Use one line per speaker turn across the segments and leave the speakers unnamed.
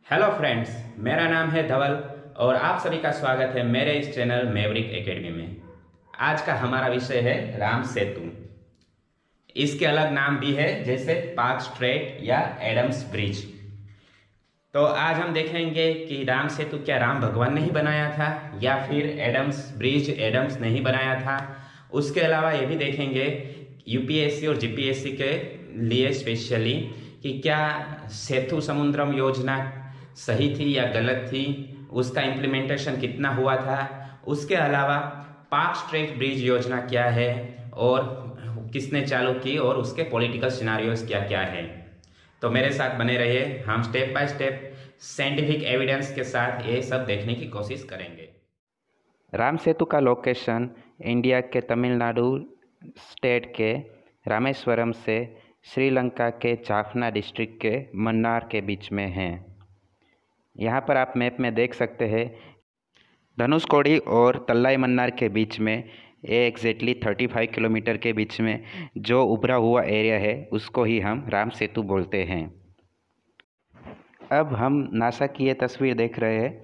Hello friends, मेरा नाम है धवल और आप सभी का स्वागत है मेरे इस चैनल मैवरिक एकेडमी में। आज का हमारा विषय है राम सेतु। इसके अलग नाम भी है जैसे पार्क स्ट्रेट या एडम्स ब्रिज। तो आज हम देखेंगे कि राम सेतु क्या राम भगवान ने ही बनाया था या फिर एडम्स ब्रिज एडम्स ने ही बनाया था। उसके अलावा ये भी देखेंगे यूपीएससी और जीपीएससी के लिए स्पेशली कि क्या सेतु समुद्रम योजना सही थी या गलत थी, उसका इम्प्लीमेंटेशन कितना हुआ था। उसके अलावा पार्क स्ट्रेट ब्रिज योजना क्या है और किसने चालू की और उसके पॉलिटिकल सिनारियोज क्या क्या है। तो मेरे साथ बने रहिए, हम step by step scientific evidence के साथ ये सब देखने की कोशिश करेंगे।
राम सेतु का लोकेशन इंडिया के तमिलनाडु स्टेट के रामेश्वरम से श्रीलंका के जाफना डिस्ट्रिक्ट के मन्नार के बीच में है। यहाँ पर आप मैप में देख सकते हैं धनुषकोडी और तल्लाई मन्नार के बीच में ये एग्जैक्टली 35 किलोमीटर के बीच में जो उभरा हुआ एरिया है उसको ही हम राम सेतु बोलते हैं। अब हम नासा की ये तस्वीर देख रहे हैं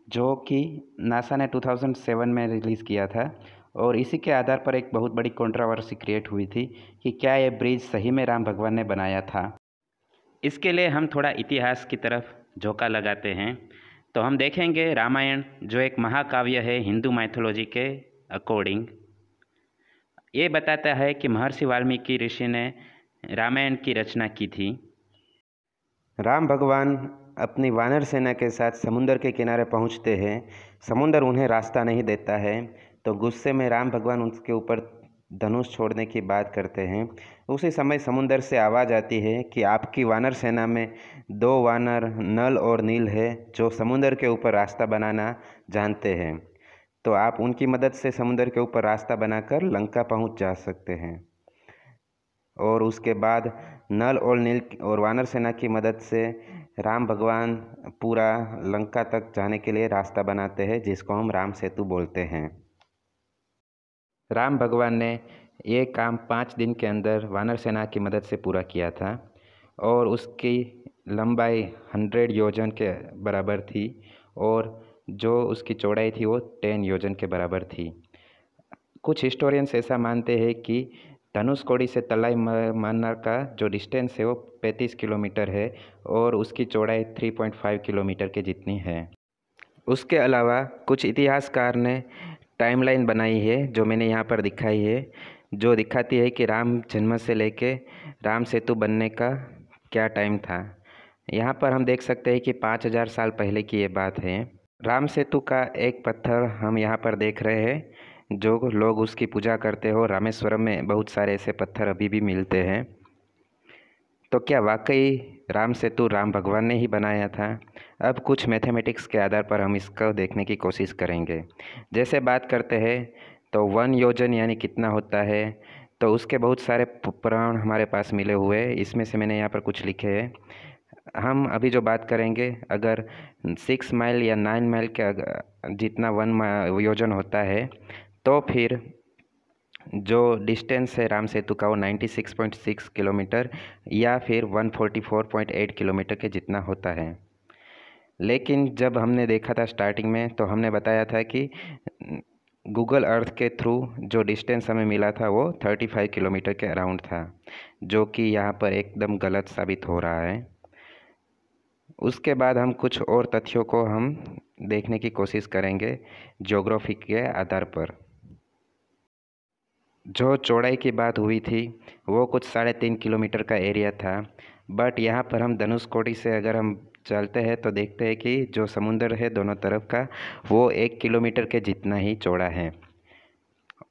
जो कि नासा ने 2007 में रिलीज़ किया था और इसी के आधार पर एक बहुत बड़ी कंट्रोवर्सी क्रिएट हुई थी कि क्या ये ब्रिज सही में राम भगवान ने बनाया था। इसके लिए हम थोड़ा इतिहास की तरफ झोंका लगाते हैं तो हम देखेंगे रामायण जो एक महाकाव्य है हिंदू माइथोलॉजी के अकॉर्डिंग। ये बताता है कि महर्षि वाल्मीकि ऋषि ने रामायण की रचना की थी। राम भगवान अपनी वानर सेना के साथ समुंदर के किनारे पहुंचते हैं। समुंदर उन्हें रास्ता नहीं देता है तो गुस्से में राम भगवान उसके ऊपर धनुष छोड़ने की बात करते हैं। उसी समय समुंदर से आवाज़ आती है कि आपकी वानर सेना में 2 वानर नल और नील है जो समुंदर के ऊपर रास्ता बनाना जानते हैं, तो आप उनकी मदद से समुंदर के ऊपर रास्ता बनाकर लंका पहुंच जा सकते हैं। और उसके बाद नल और नील और वानर सेना की मदद से राम भगवान पूरा लंका तक जाने के लिए रास्ता बनाते हैं जिसको हम राम सेतु बोलते हैं। राम भगवान ने ये काम 5 दिन के अंदर वानर सेना की मदद से पूरा किया था और उसकी लंबाई 100 योजन के बराबर थी और जो उसकी चौड़ाई थी वो 10 योजन के बराबर थी। कुछ हिस्टोरियंस ऐसा मानते हैं कि धनुषकोडी से तलाई मन्नार का जो डिस्टेंस है वो 35 किलोमीटर है और उसकी चौड़ाई 3.5 किलोमीटर के जितनी है। उसके अलावा कुछ इतिहासकार ने टाइमलाइन बनाई है जो मैंने यहाँ पर दिखाई है, जो दिखाती है कि राम जन्म से लेके राम सेतु बनने का क्या टाइम था। यहाँ पर हम देख सकते हैं कि 5000 साल पहले की ये बात है। राम सेतु का एक पत्थर हम यहाँ पर देख रहे हैं जो लोग उसकी पूजा करते हो। रामेश्वरम में बहुत सारे ऐसे पत्थर अभी भी मिलते हैं। तो क्या वाकई राम सेतु राम भगवान ने ही बनाया था? अब कुछ मैथमेटिक्स के आधार पर हम इसको देखने की कोशिश करेंगे। जैसे बात करते हैं तो 1 योजन यानी कितना होता है, तो उसके बहुत सारे पुराण हमारे पास मिले हुए हैं। इसमें से मैंने यहाँ पर कुछ लिखे हैं। हम अभी जो बात करेंगे अगर 6 माइल या 9 माइल के जितना 1 योजन होता है तो फिर जो डिस्टेंस है राम सेतु का वो 96.6 किलोमीटर या फिर 144.8 किलोमीटर के जितना होता है। लेकिन जब हमने देखा था स्टार्टिंग में तो हमने बताया था कि गूगल अर्थ के थ्रू जो डिस्टेंस हमें मिला था वो 35 किलोमीटर के अराउंड था, जो कि यहाँ पर एकदम गलत साबित हो रहा है। उसके बाद हम कुछ और तथ्यों को हम देखने की कोशिश करेंगे ज्योग्राफी के आधार पर। जो चौड़ाई की बात हुई थी वो कुछ 3.5 किलोमीटर का एरिया था, बट यहाँ पर हम धनुषकोडी से अगर हम चलते हैं तो देखते हैं कि जो समुंदर है दोनों तरफ का वो 1 किलोमीटर के जितना ही चौड़ा है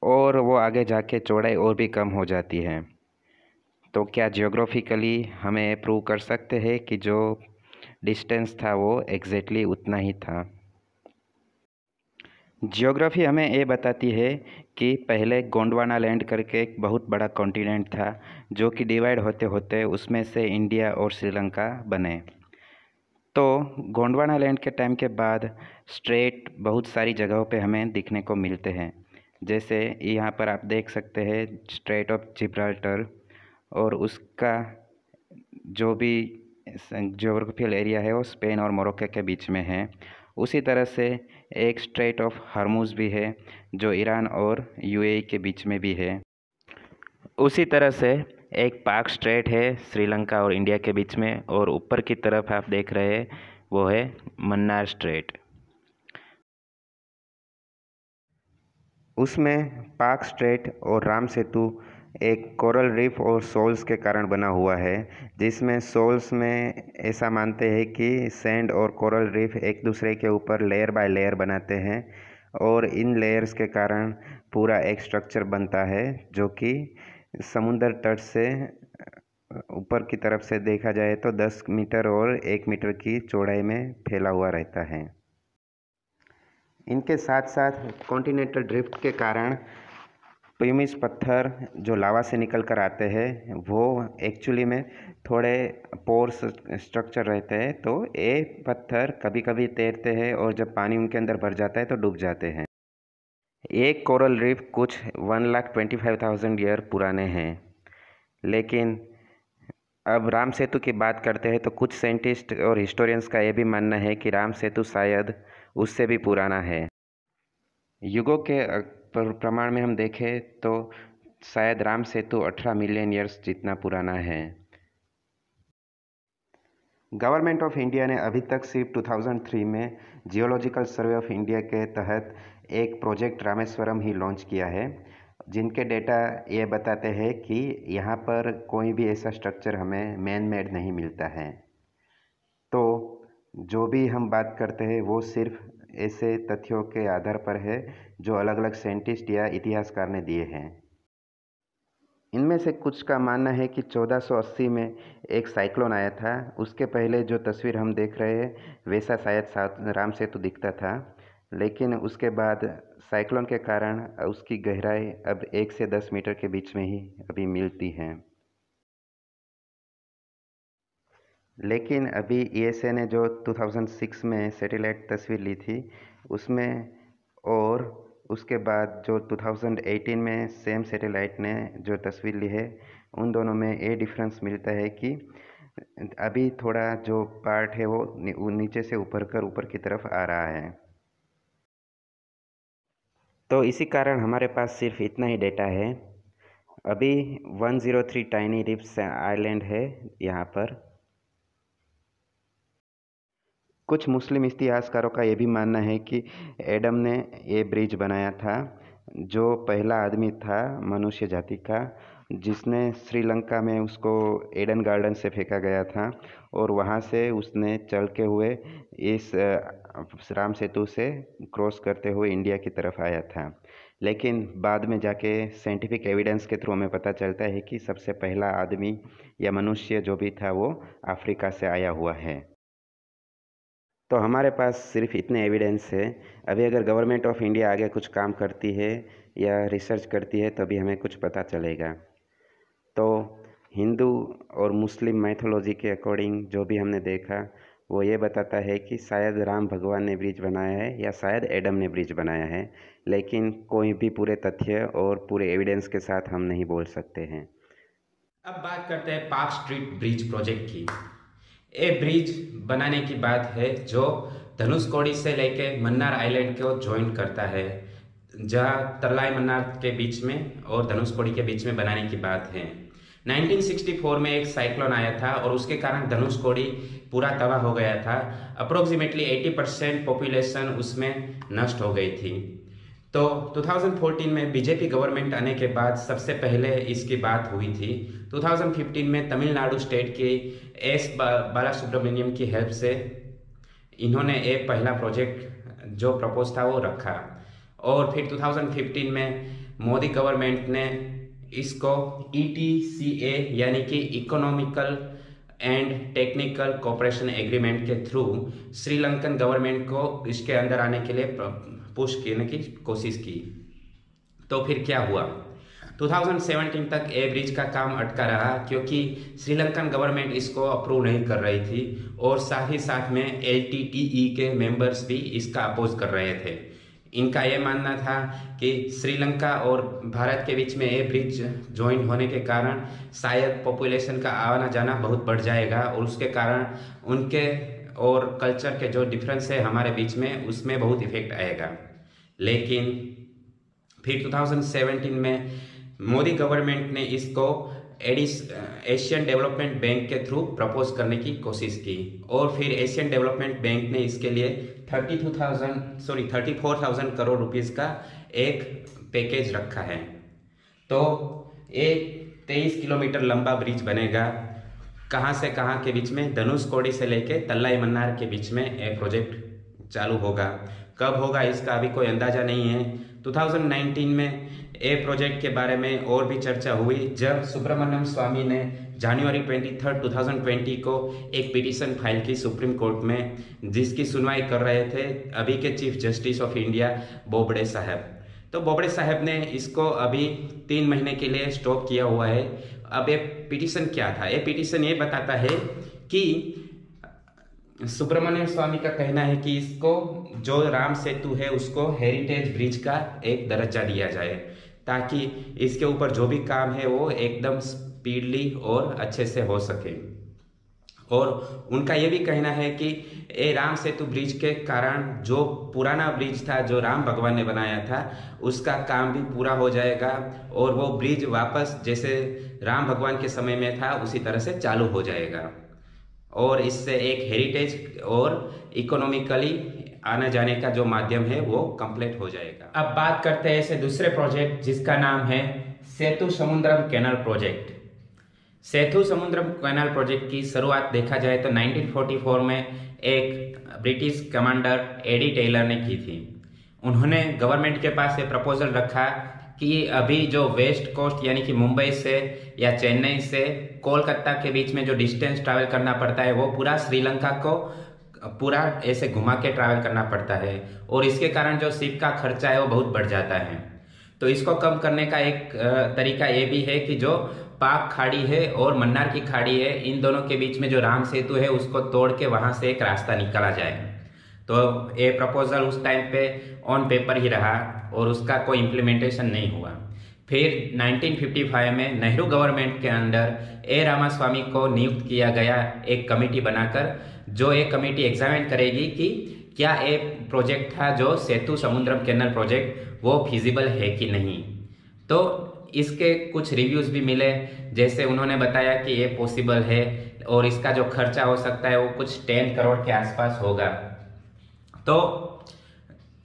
और वो आगे जाके चौड़ाई और भी कम हो जाती है। तो क्या जियोग्राफिकली हमें प्रूव कर सकते हैं कि जो डिस्टेंस था वो एग्जैक्टली उतना ही था। जियोग्राफी हमें ये बताती है कि पहले गोंडवाना लैंड करके एक बहुत बड़ा कॉन्टिनेंट था जो कि डिवाइड होते होते उसमें से इंडिया और श्रीलंका बने। तो गोंडवाना लैंड के टाइम के बाद स्ट्रेट बहुत सारी जगहों पे हमें दिखने को मिलते हैं। जैसे यहाँ पर आप देख सकते हैं स्ट्रेट ऑफ जिब्राल्टर और उसका जो भी ज्योग्राफिकल एरिया है वो स्पेन और मोरक्को के बीच में है। उसी तरह से एक स्ट्रेट ऑफ हर्मुज़ भी है जो ईरान और यूएई के बीच में भी है। उसी तरह से एक पाक स्ट्रेट है श्रीलंका और इंडिया के बीच में, और ऊपर की तरफ आप देख रहे हैं वो है मन्नार स्ट्रेट। उसमें पाक स्ट्रेट और राम सेतु एक कोरल रीफ और शोल्स के कारण बना हुआ है, जिसमें शोल्स में ऐसा मानते हैं कि सैंड और कोरल रीफ एक दूसरे के ऊपर लेयर बाय लेयर बनाते हैं, और इन लेयर्स के कारण पूरा एक स्ट्रक्चर बनता है जो कि समुद्र तट से ऊपर की तरफ से देखा जाए तो 10 मीटर और 1 मीटर की चौड़ाई में फैला हुआ रहता है। इनके साथ साथ कॉन्टिनेंटल ड्रिफ्ट के कारण प्यूमिस पत्थर जो लावा से निकल कर आते हैं वो एक्चुअली में थोड़े पोर्स स्ट्रक्चर रहते हैं, तो ये पत्थर कभी कभी तैरते हैं और जब पानी उनके अंदर भर जाता है तो डूब जाते हैं। एक कोरल रीफ कुछ 1,25,000 ईयर पुराने हैं, लेकिन अब राम सेतु की बात करते हैं तो कुछ साइंटिस्ट और हिस्टोरियंस का ये भी मानना है कि राम सेतु शायद उससे भी पुराना है। युगों के प्रमाण में हम देखें तो शायद राम सेतु 18 मिलियन ईयर्स जितना पुराना है। गवर्नमेंट ऑफ इंडिया ने अभी तक सिर्फ 2003 में जियोलॉजिकल सर्वे ऑफ इंडिया के तहत एक प्रोजेक्ट रामेश्वरम ही लॉन्च किया है, जिनके डेटा ये बताते हैं कि यहाँ पर कोई भी ऐसा स्ट्रक्चर हमें मैन मेड नहीं मिलता है। तो जो भी हम बात करते हैं वो सिर्फ ऐसे तथ्यों के आधार पर है जो अलग अलग साइंटिस्ट या इतिहासकार ने दिए हैं। इनमें से कुछ का मानना है कि 1480 में एक साइक्लोन आया था। उसके पहले जो तस्वीर हम देख रहे हैं वैसा शायद राम सेतु दिखता था, लेकिन उसके बाद साइक्लोन के कारण उसकी गहराई अब 1 से 10 मीटर के बीच में ही अभी मिलती है। लेकिन अभी ईएसए ने जो 2006 में सैटेलाइट तस्वीर ली थी उसमें, और उसके बाद जो 2018 में सेम सैटेलाइट ने जो तस्वीर ली है, उन दोनों में ये डिफरेंस मिलता है कि अभी थोड़ा जो पार्ट है वो नीचे से ऊपर कर ऊपर की तरफ आ रहा है। तो इसी कारण हमारे पास सिर्फ इतना ही डेटा है। अभी 103 टाइनी रिफ्स आइलैंड है यहाँ पर। कुछ मुस्लिम इतिहासकारों का ये भी मानना है कि एडम ने ये ब्रिज बनाया था, जो पहला आदमी था मनुष्य जाति का, जिसने श्रीलंका में उसको एडन गार्डन से फेंका गया था और वहाँ से उसने चल के हुए इस राम सेतु से क्रॉस करते हुए इंडिया की तरफ आया था। लेकिन बाद में जाके साइंटिफिक एविडेंस के थ्रू हमें पता चलता है कि सबसे पहला आदमी या मनुष्य जो भी था वो अफ्रीका से आया हुआ है। तो हमारे पास सिर्फ इतने एविडेंस है। अभी अगर गवर्नमेंट ऑफ इंडिया आगे कुछ काम करती है या रिसर्च करती है तभी हमें कुछ पता चलेगा। तो हिंदू और मुस्लिम मैथोलॉजी के अकॉर्डिंग जो भी हमने देखा वो ये बताता है कि शायद राम भगवान ने ब्रिज बनाया है या शायद एडम ने ब्रिज बनाया है, लेकिन कोई भी पूरे तथ्य और पूरे एविडेंस के साथ हम नहीं बोल सकते हैं।
अब बात करते हैं पार्क स्ट्रीट ब्रिज प्रोजेक्ट की। ये ब्रिज बनाने की बात है जो धनुषकोडी से लेके मन्नार आइलैंड को ज्वाइन करता है, जहाँ तरलाई मन्नार के बीच में और धनुषकोडी के बीच में बनाने की बात है। 1964 में एक साइक्लोन आया था और उसके कारण धनुषकोडी पूरा तबाह हो गया था। अप्रोक्सीमेटली 80% पॉपुलेशन उसमें नष्ट हो गई थी। तो 2014 में बीजेपी गवर्नमेंट आने के बाद सबसे पहले इसकी बात हुई थी। 2015 में तमिलनाडु स्टेट की एस बालासुब्रमण्यम की हेल्प से इन्होंने एक पहला प्रोजेक्ट जो प्रपोज था वो रखा, और फिर 2015 में मोदी गवर्नमेंट ने इसको ETCA यानी कि economical and technical cooperation agreement के थ्रू श्रीलंकन गवर्नमेंट को इसके अंदर आने के लिए पुश करने की कोशिश की। तो फिर क्या हुआ, 2017 तक ए ब्रिज का काम अटका रहा क्योंकि श्रीलंकन गवर्नमेंट इसको अप्रूव नहीं कर रही थी और साथ ही साथ में LTTE के मेंबर्स भी इसका अपोज कर रहे थे। इनका ये मानना था कि श्रीलंका और भारत के बीच में ये ब्रिज ज्वाइन होने के कारण शायद पॉपुलेशन का आना जाना बहुत बढ़ जाएगा और उसके कारण उनके और कल्चर के जो डिफरेंस है हमारे बीच में उसमें बहुत इफेक्ट आएगा। लेकिन फिर 2017 में मोदी गवर्नमेंट ने इसको एशियन डेवलपमेंट बैंक के थ्रू प्रपोज करने की कोशिश की और फिर एशियन डेवलपमेंट बैंक ने इसके लिए 34,000 करोड़ रुपीस का एक पैकेज रखा है। तो एक 23 किलोमीटर लंबा ब्रिज बनेगा। कहाँ से कहाँ के बीच में, धनुषकोडी से लेके तल्लाई मन्नार के बीच में एक प्रोजेक्ट चालू होगा। कब होगा इसका अभी कोई अंदाजा नहीं है। 2019 में ए प्रोजेक्ट के बारे में और भी चर्चा हुई जब सुब्रमण्यम स्वामी ने जनवरी 23, 2020 को एक पिटीशन फाइल की सुप्रीम कोर्ट में, जिसकी सुनवाई कर रहे थे अभी के chief justice of India Bobde साहब। तो बोबड़े साहब ने इसको अभी 3 महीने के लिए स्टॉप किया हुआ है। अब ये पिटीशन क्या था? ये पिटीशन ये बताता है कि सुब्रमण्यम स्वामी का कहना है कि इसको जो राम सेतु है उसको हेरिटेज ब्रिज का एक दर्जा दिया जाए ताकि इसके ऊपर जो भी काम है वो एकदम स्पीडली और अच्छे से हो सके। और उनका ये भी कहना है कि ये राम सेतु ब्रिज के कारण जो पुराना ब्रिज था जो राम भगवान ने बनाया था उसका काम भी पूरा हो जाएगा और वो ब्रिज वापस जैसे राम भगवान के समय में था उसी तरह से चालू हो जाएगा और इससे एक हेरिटेज और इकोनॉमिकली आने जाने का जो माध्यम है वो कंप्लीट हो जाएगा। अब बात करते हैं ऐसे दूसरे प्रोजेक्ट जिसका नाम है सेतु समुद्रम कैनाल प्रोजेक्ट। सेतु समुद्रम कैनाल प्रोजेक्ट की शुरुआत देखा जाए तो 1944 में एक ब्रिटिश कमांडर एडी टेलर ने की थी। उन्होंने गवर्नमेंट के पास ये प्रपोजल रखा कि अभी जो वेस्ट कोस्ट यानी कि मुंबई से या चेन्नई से कोलकाता के बीच में जो डिस्टेंस ट्रैवल करना पड़ता है वो पूरा श्रीलंका को पूरा ऐसे घुमा के ट्रैवल करना पड़ता है और इसके कारण जो शिप का खर्चा है वो बहुत बढ़ जाता है। तो इसको कम करने का एक तरीका ये भी है कि जो पाक खाड़ी है और मन्नार की खाड़ी है इन दोनों के बीच में जो राम सेतु है उसको तोड़ के वहां से एक रास्ता निकाला जाए। तो ये प्रपोजल उस टाइम पे ऑन पेपर ही रहा और उसका कोई इम्प्लीमेंटेशन नहीं हुआ। फिर 1955 में नेहरू गवर्नमेंट के अंदर ए रामास्वामी को नियुक्त किया गया एक कमेटी बनाकर, जो एक कमेटी एग्जामिन करेगी कि क्या ये प्रोजेक्ट था जो सेतु समुद्रम कैनाल प्रोजेक्ट वो फिजिबल है कि नहीं। तो इसके कुछ रिव्यूज भी मिले, जैसे उन्होंने बताया कि ये पॉसिबल है और इसका जो खर्चा हो सकता है वो कुछ 10 करोड़ के आसपास होगा। तो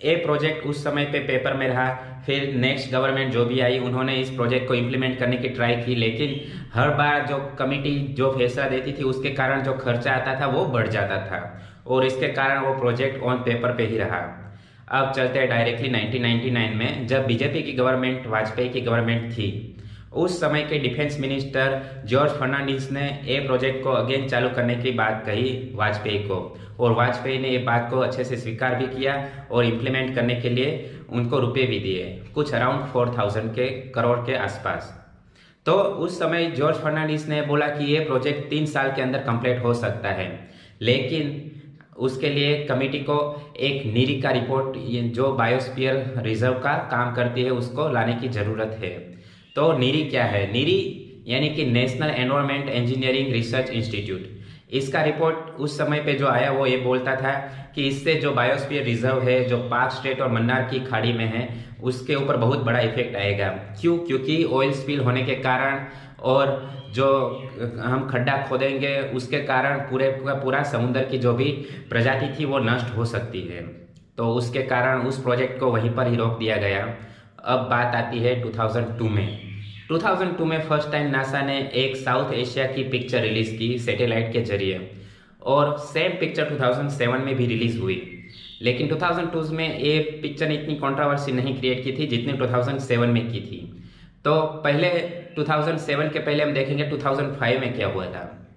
ये प्रोजेक्ट उस समय पे पेपर में रहा। फिर नेक्स्ट गवर्नमेंट जो भी आई उन्होंने इस प्रोजेक्ट को इम्प्लीमेंट करने की ट्राई की, लेकिन हर बार जो कमेटी जो फैसला देती थी उसके कारण जो खर्चा आता था वो बढ़ जाता था और इसके कारण वो प्रोजेक्ट ऑन पेपर पे ही रहा। अब चलते हैं डायरेक्टली 1999 में, जब बीजेपी की गवर्नमेंट, वाजपेयी की गवर्नमेंट थी। उस समय के डिफेंस मिनिस्टर जॉर्ज फर्नांडिस ने ये प्रोजेक्ट को अगेन चालू करने की बात कही वाजपेयी को और वाजपेयी ने ये बात को अच्छे से स्वीकार भी किया और इम्प्लीमेंट करने के लिए उनको रुपए भी दिए, कुछ अराउंड 4,000 करोड़ के आसपास। तो उस समय जॉर्ज फर्नांडिस ने बोला कि ये प्रोजेक्ट 3 साल के अंदर कंप्लीट हो सकता है, लेकिन उसके लिए कमेटी को एक नीरी का रिपोर्ट जो बायोस्फीयर रिजर्व का काम करती है उसको लाने की जरूरत है। तो नीरी क्या है? नीरी यानी कि national environment engineering research institute. इसका रिपोर्ट उस समय पे जो आया वो ये बोलता था कि इससे जो बायोस्फीयर रिजर्व है जो पाक स्टेट और मन्नार की खाड़ी में है उसके ऊपर बहुत बड़ा इफेक्ट आएगा। क्यों? क्योंकि ऑयल स्पिल होने के कारण और जो हम खड्डा खोदेंगे उसके कारण पूरा समुद्र की जो भी प्रजाति थी वो नष्ट हो सकती है। तो उसके कारण उस प्रोजेक्ट को वहीं पर ही रोक दिया गया। अब बात आती है 2002 में। 2002 में फर्स्ट टाइम नासा ने एक साउथ एशिया की पिक्चर रिलीज की सैटेलाइट के जरिए और सेम पिक्चर 2007 में भी रिलीज हुई, लेकिन 2002 में ये पिक्चर ने इतनी कंट्रोवर्सी नहीं क्रिएट की थी जितनी 2007 में की थी। तो पहले 2007 के पहले हम देखेंगे 2005 में क्या हुआ था।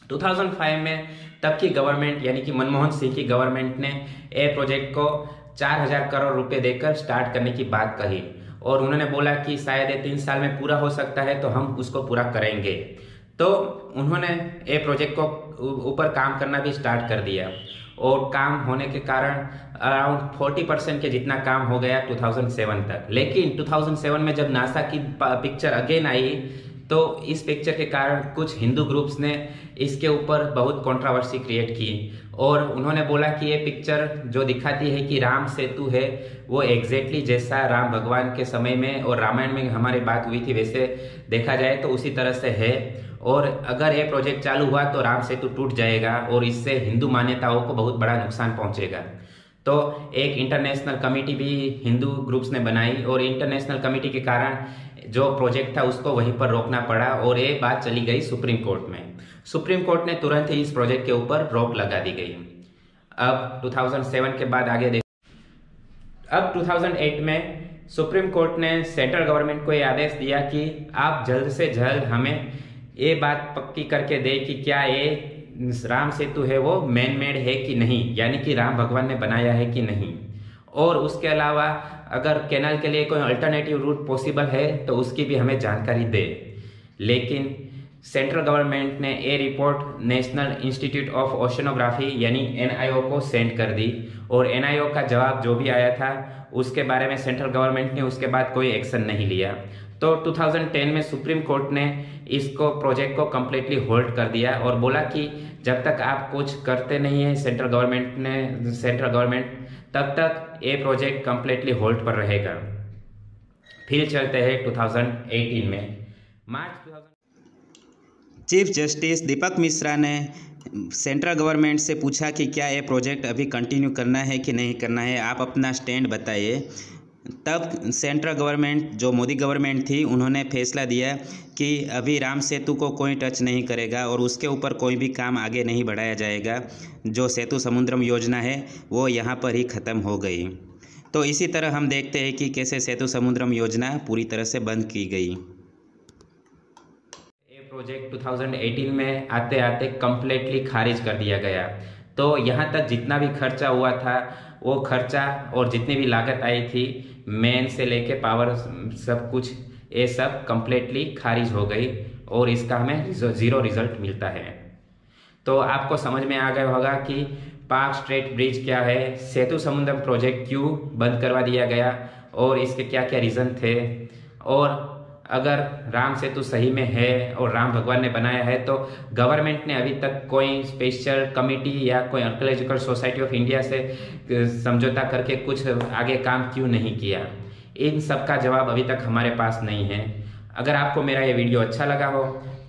2005 में तब की गवर्नमेंट यानी कि मनमोहन सिंह की गवर्नमेंट ने ए प्रोजेक्ट को 4,000 करोड़ रुपए देकर स्टार्ट करने की बात कही और उन्होंने बोला कि शायद ये 3 साल में पूरा हो सकता है तो हम उसको पूरा करेंगे। तो उन्होंने ए प्रोजेक्ट को ऊपर काम करना भी स्टार्ट कर दिया और काम होने के कारण अराउंड 40% के जितना काम हो गया 2007 तक। लेकिन 2007 में जब नासा की पिक्चर अगेन आई तो इस पिक्चर के कारण कुछ हिंदू ग्रुप्स ने इसके ऊपर बहुत कंट्रोवर्सी क्रिएट की और उन्होंने बोला कि ये पिक्चर जो दिखाती है कि राम सेतु है वो एग्जैक्टली जैसा राम भगवान के समय में और रामायण में हमारी बात हुई थी वैसे देखा जाए तो उसी तरह से है, और अगर ये प्रोजेक्ट चालू हुआ तो राम सेतु टूट जाएगा और इससे हिंदू मान्यताओं को बहुत बड़ा नुकसान पहुंचेगा। तो एक इंटरनेशनल कमेटी भी हिंदू ग्रुप्स ने बनाई और इंटरनेशनल कमेटी के कारण जो प्रोजेक्ट था उसको वहीं पर रोकना पड़ा और ये बात चली गई सुप्रीम कोर्ट में। सुप्रीम कोर्ट ने तुरंत ही इस प्रोजेक्ट के ऊपर रोक लगा दी गई। अब 2007 के बाद आगे देख, अब 2008 में सुप्रीम कोर्ट ने सेंट्रल गवर्नमेंट को ये आदेश दिया कि आप जल्द से जल्द हमें ये बात पक्की करके दे कि क्या ये राम सेतु है वो मैन मेड है कि नहीं, यानी कि राम भगवान ने बनाया है कि नहीं, और उसके अलावा अगर कैनाल के लिए कोई अल्टरनेटिव रूट पॉसिबल है तो उसकी भी हमें जानकारी दे। लेकिन सेंट्रल गवर्नमेंट ने ये report national institute of oceanography यानी NIO को सेंड कर दी और NIO का जवाब जो भी आया था उसके बारे में सेंट्रल गवर्नमेंट ने उसके बाद कोई एक्शन नहीं लिया। तो 2010 में सुप्रीम कोर्ट ने इसको प्रोजेक्ट को कम्प्लीटली होल्ड कर दिया और बोला कि जब तक आप कुछ करते नहीं है सेंट्रल गवर्नमेंट तब तक ये प्रोजेक्ट कम्प्लीटली होल्ड पर रहेगा। फिर चलते हैं 2018 में। मार्च 2000
चीफ जस्टिस दीपक मिश्रा ने सेंट्रल गवर्नमेंट से पूछा कि क्या ये प्रोजेक्ट अभी कंटिन्यू करना है कि नहीं करना है, आप अपना स्टैंड बताइए। तब सेंट्रल गवर्नमेंट जो मोदी गवर्नमेंट थी उन्होंने फैसला दिया कि अभी राम सेतु को कोई टच नहीं करेगा और उसके ऊपर कोई भी काम आगे नहीं बढ़ाया जाएगा। जो सेतु समुद्रम योजना है वो यहाँ पर ही ख़त्म हो गई। तो इसी तरह हम देखते हैं कि कैसे सेतु समुद्रम योजना पूरी तरह से बंद की गई।
ये प्रोजेक्ट 2018 में आते आते कम्प्लीटली खारिज कर दिया गया। तो यहाँ तक जितना भी खर्चा हुआ था वो खर्चा और जितनी भी लागत आई थी मेन से लेके पावर सब कुछ ये सब कम्प्लीटली खारिज हो गई और इसका हमें ज़ीरो रिजल्ट मिलता है। तो आपको समझ में आ गया होगा कि पाक स्ट्रेट ब्रिज क्या है, सेतु समुद्रम प्रोजेक्ट क्यों बंद करवा दिया गया और इसके क्या क्या रीज़न थे, और अगर राम सेतु सही में है और राम भगवान ने बनाया है तो गवर्नमेंट ने अभी तक कोई स्पेशल कमेटी या कोई आर्कियोलॉजिकल सोसाइटी ऑफ इंडिया से समझौता करके कुछ आगे काम क्यों नहीं किया। इन सब का जवाब अभी तक हमारे पास नहीं है। अगर आपको मेरा ये वीडियो अच्छा लगा हो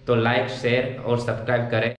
तो लाइक, शेयर और सब्सक्राइब करें।